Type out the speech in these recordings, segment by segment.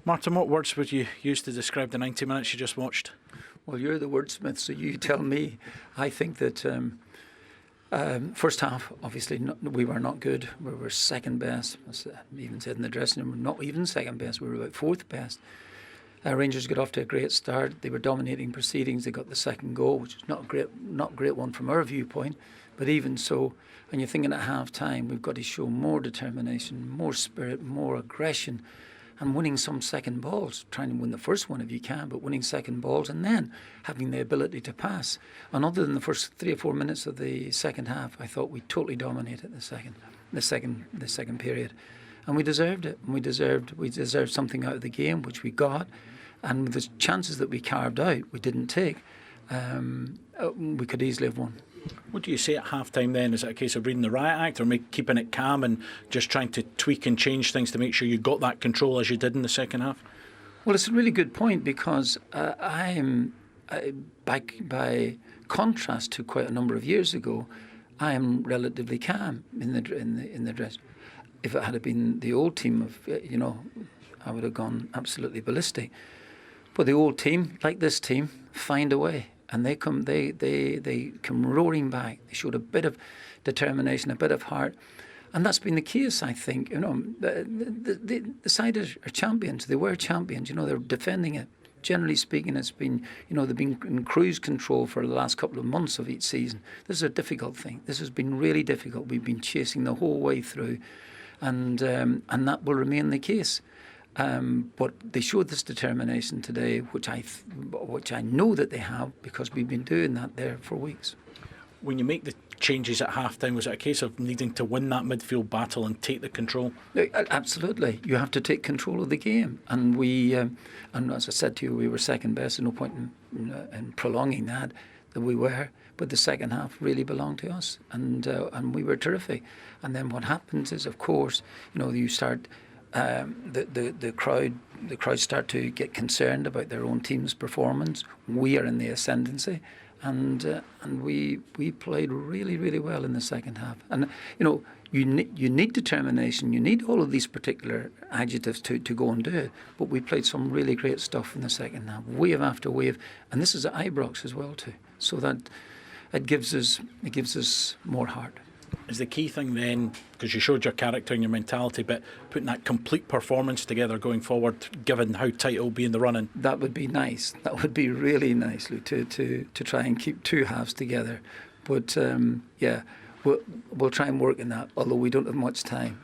Martin, what words would you use to describe the 90 minutes you just watched? Well, you're the wordsmith, so you tell me. I think that first half, obviously, we were not good. We were second best. As I even said in the dressing room, not even second best. We were about fourth best. Rangers got off to a great start. They were dominating proceedings. They got the second goal, which is not a great one from our viewpoint. But even so, and you're thinking at half time, we've got to show more determination, more spirit, more aggression, and winning some second balls. Trying to win the first one if you can, but winning second balls and then having the ability to pass. And other than the first 3 or 4 minutes of the second half, I thought we totally dominated the second period. And we deserved it. And we deserved something out of the game, which we got. And with the chances that we carved out, we didn't take. We could easily have won. What do you say at half-time then? Is it a case of reading the riot act, or keeping it calm and just trying to tweak and change things to make sure you got that control as you did in the second half? Well, it's a really good point, because by contrast to quite a number of years ago, I am relatively calm in the dress. If it had been the old team, I would have gone absolutely ballistic. But the old team, like this team, find a way, and they come roaring back. They showed a bit of determination, a bit of heart, and that's been the case. I think the side are champions. They were champions. They're defending it. Generally speaking, it's been, they've been in cruise control for the last couple of months of each season. This is a difficult thing. This has been really difficult. We've been chasing the whole way through, and that will remain the case. But they showed this determination today, which I know that they have, because we've been doing that there for weeks. When you make the changes at half-time, was it a case of needing to win that midfield battle and take the control? Absolutely. You have to take control of the game. And and as I said to you, we were second best. There's no point in prolonging that we were. But the second half really belonged to us, and we were terrific. And then what happens is, of course, you start. The crowd start to get concerned about their own team's performance. We are in the ascendancy, and we played really, really well in the second half. And you need determination. You need all of these particular adjectives to go and do it. But we played some really great stuff in the second half, wave after wave, and this is at Ibrox as well too. So that it gives us more heart. Is the key thing then, because you showed your character and your mentality, but putting that complete performance together going forward, given how tight it'll be in the running? That would be nice. That would be really nice, Lou, to try and keep two halves together. But we'll try and work in that, although we don't have much time.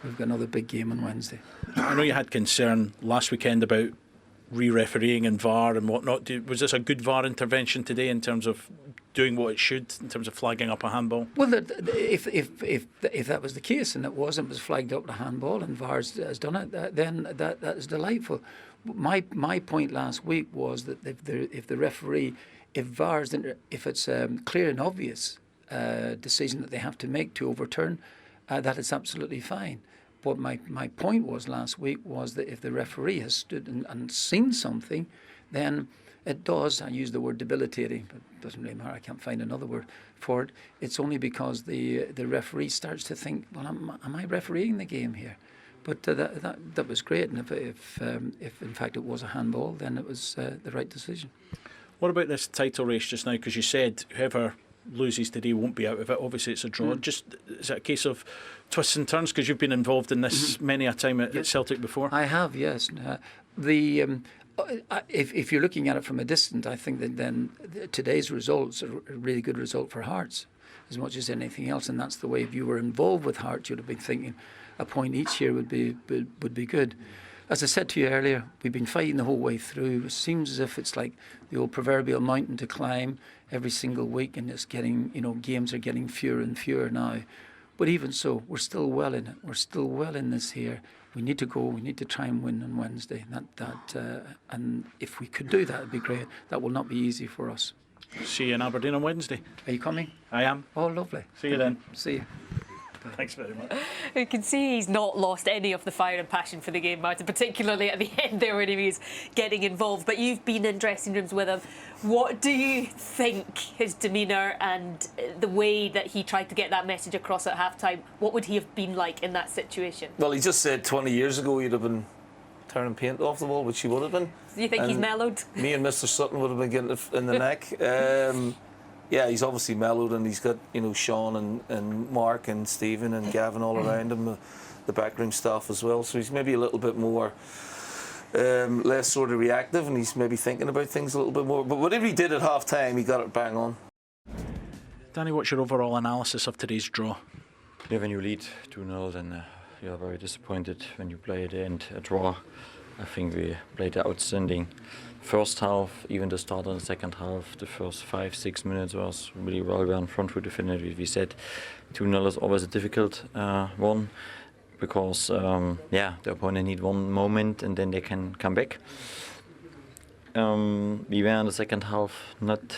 We've got another big game on Wednesday. I know you had concern last weekend about re-refereeing and VAR and whatnot. Was this a good VAR intervention today in terms of doing what it should, in terms of flagging up a handball? Well, if that was the case, and it was flagged up a handball, and VAR has done it, then that is delightful. My point last week was that if the referee, if it's a clear and obvious decision that they have to make to overturn, that is absolutely fine. But my point was last week was that if the referee has stood and seen something, then it does, I use the word debilitating, but it doesn't really matter, I can't find another word for it. It's only because the referee starts to think, well, am I refereeing the game here? But that was great, and if in fact it was a handball, then it was the right decision. What about this title race just now? Because you said whoever loses today won't be out of it. Obviously it's a draw. Just, is it a case of twists and turns, because you've been involved in this many a time at Celtic before? I have, yes. If you're looking at it from a distance, I think that then today's results are a really good result for Hearts as much as anything else, and that's the way. If you were involved with Hearts, you'd have been thinking a point each year would be good. As I said to you earlier, we've been fighting the whole way through. It seems as if it's like the old proverbial mountain to climb every single week, and it's getting, games are getting fewer and fewer now. But even so, we're still well in it. We're still well in this here. We need to go. We need to try and win on Wednesday. And if we could do that, it'd be great. That will not be easy for us. See you in Aberdeen on Wednesday. Are you coming? I am. Oh, lovely. See you then. See you. Thanks very much. You can see he's not lost any of the fire and passion for the game, Martin, particularly at the end there when he was getting involved. But you've been in dressing rooms with him. What do you think his demeanour and the way that he tried to get that message across at half-time, what would he have been like in that situation? Well, he just said 20 years ago he'd have been tearing paint off the wall, which he would have been. Do you think he's mellowed? Me and Mr. Sutton would have been getting it in the neck. Yeah, he's obviously mellowed, and he's got, you know, Sean and Mark and Stephen and Gavin all around him, the backroom staff as well. So he's maybe a little bit more less sort of reactive, and he's maybe thinking about things a little bit more. But whatever he did at half time, he got it bang on. Danny, what's your overall analysis of today's draw? Yeah, when you lead 2-0, then you're very disappointed when you play at the end a draw. I think we played an outstanding first half, even the start of the second half. The first 5-6 minutes was really well. We were in front with the finish. We said 2-0 is always a difficult one, because the opponent need one moment and then they can come back. We were in the second half not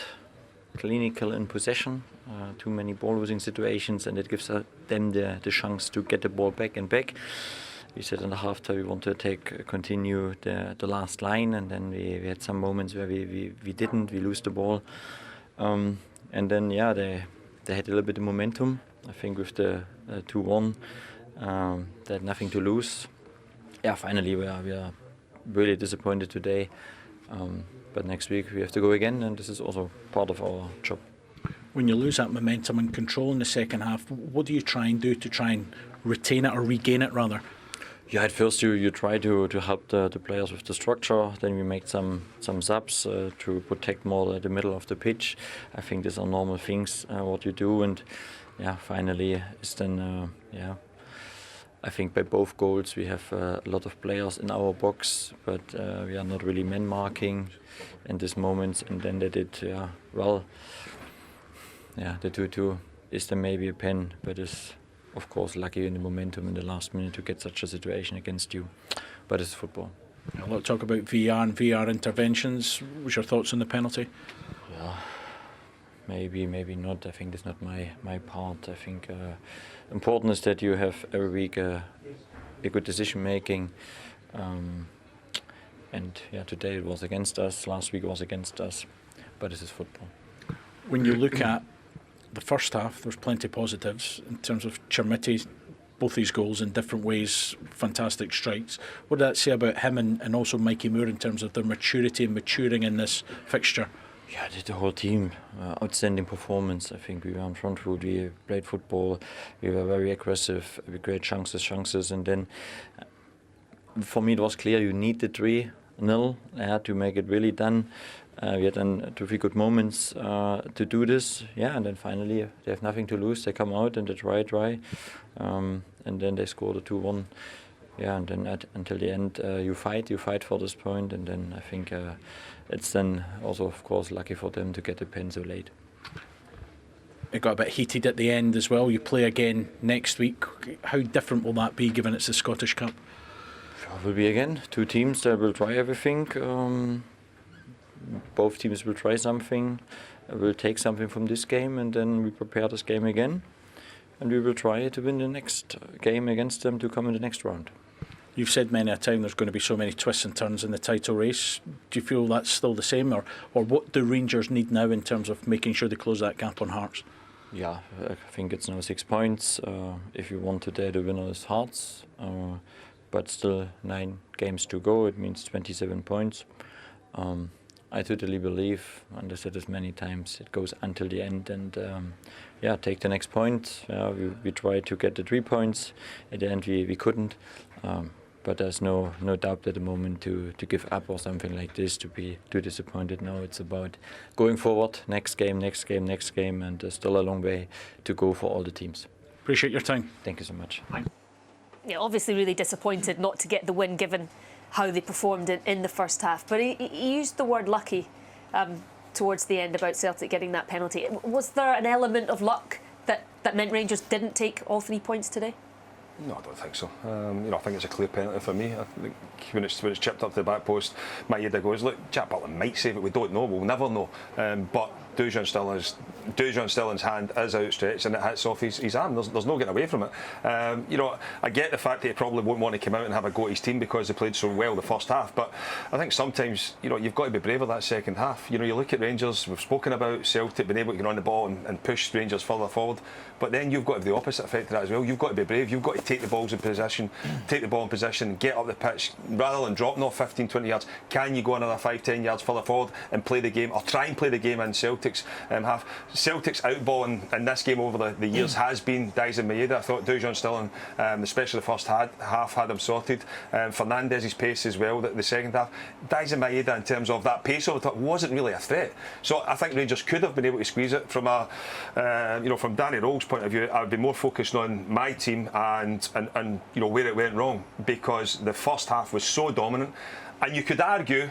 clinical in possession, too many ball losing situations, and it gives them the chance to get the ball back and back. We said in the half time we want to continue the last line, and then we had some moments where we didn't, we lose the ball. And then they had a little bit of momentum. I think with the 2-1, they had nothing to lose. Yeah, finally we are really disappointed today. But next week we have to go again, and this is also part of our job. When you lose that momentum and control in the second half, what do you try and do to try and retain it or regain it rather? Yeah, at first you try to help the players with the structure. Then we make some subs to protect more the middle of the pitch. I think these are normal things what you do, and finally is then I think by both goals we have a lot of players in our box, but we are not really man marking in these moments. And then they did well. Yeah, the 2-2 is then maybe a pen, but is of course lucky in the momentum in the last minute to get such a situation against you. But it's football. A lot of talk about VR and VR interventions. What's your thoughts on the penalty? Yeah, maybe not. I think that's not my part. I think important is that you have every week a good decision making. And today it was against us. Last week it was against us. But this is football. When you look at the first half, there's plenty of positives in terms of Chermiti, both these goals in different ways, fantastic strikes. What did that say about him and also Mikey Moore in terms of their maturity and maturing in this fixture? Yeah, the whole team, outstanding performance. I think we were on front foot, we played football, we were very aggressive, with great chances, and then for me it was clear you need the 3-0 to make it really done. We had then 2-3 good moments to do this, and then finally they have nothing to lose. They come out and they try, and then they score the 2-1. Yeah, and then until the end you fight for this point, and then I think it's then also of course lucky for them to get the pen so late. It got a bit heated at the end as well. You play again next week. How different will that be given it's the Scottish Cup? It will be again 2 teams that will try everything. Both teams will try something, will take something from this game, and then we prepare this game again, and we will try to win the next game against them to come in the next round. You've said many a time there's going to be so many twists and turns in the title race. Do you feel that's still the same, or what do Rangers need now in terms of making sure they close that gap on Hearts? Yeah, I think it's now 6 points. If you want today, the winner is Hearts, but still 9 games to go. It means 27 points. I totally believe, and I said this many times, it goes until the end, and take the next point. We tried to get the 3 points. At the end we couldn't, but there's no doubt at the moment to give up or something like this, to be too disappointed. Now it's about going forward, next game, and there's still a long way to go for all the teams. Appreciate your time. Thank you so much. Yeah, obviously really disappointed not to get the win given how they performed in the first half. But he used the word lucky towards the end about Celtic getting that penalty. Was there an element of luck that meant Rangers didn't take all 3 points today? No, I don't think so. I think it's a clear penalty for me. I think when it's chipped up to the back post, my head goes, look, Jack Butland might save it. We don't know. We'll never know. But Dujan still has Dujon Stilling's hand is outstretched and it hits off his arm. There's no getting away from it. You know, I get the fact that he probably won't want to come out and have a go at his team because they played so well the first half, but I think sometimes, you know, you've got to be braver that second half. You know, you look at Rangers, we've spoken about Celtic being able to get on the ball and push Rangers further forward, but then you've got to have the opposite effect of that as well. You've got to be brave, you've got to take the balls in position, take the ball in position, get up the pitch, rather than dropping off 15-20 yards. Can you go another 5-10 yards further forward and play the game, or try and play the game in Celtic's half? Celtic's outball in this game over the years has been Dyson Maeda. I thought Dujon Stilling, especially the first half, had him sorted. Fernandez's pace as well, the second half. Dyson Maeda, in terms of that pace over the top, wasn't really a threat. So I think Rangers could have been able to squeeze it. From a, you know, from Danny Röhl's point of view, I would be more focused on my team and you know, where it went wrong, because the first half was so dominant, and you could argue,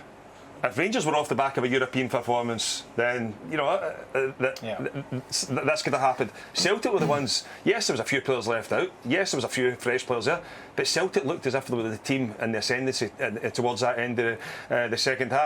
if Rangers were off the back of a European performance, then, you know, this could have happened. Celtic were the ones, yes, there was a few players left out, yes, there was a few fresh players there, but Celtic looked as if they were the team in the ascendancy towards that end of the second half.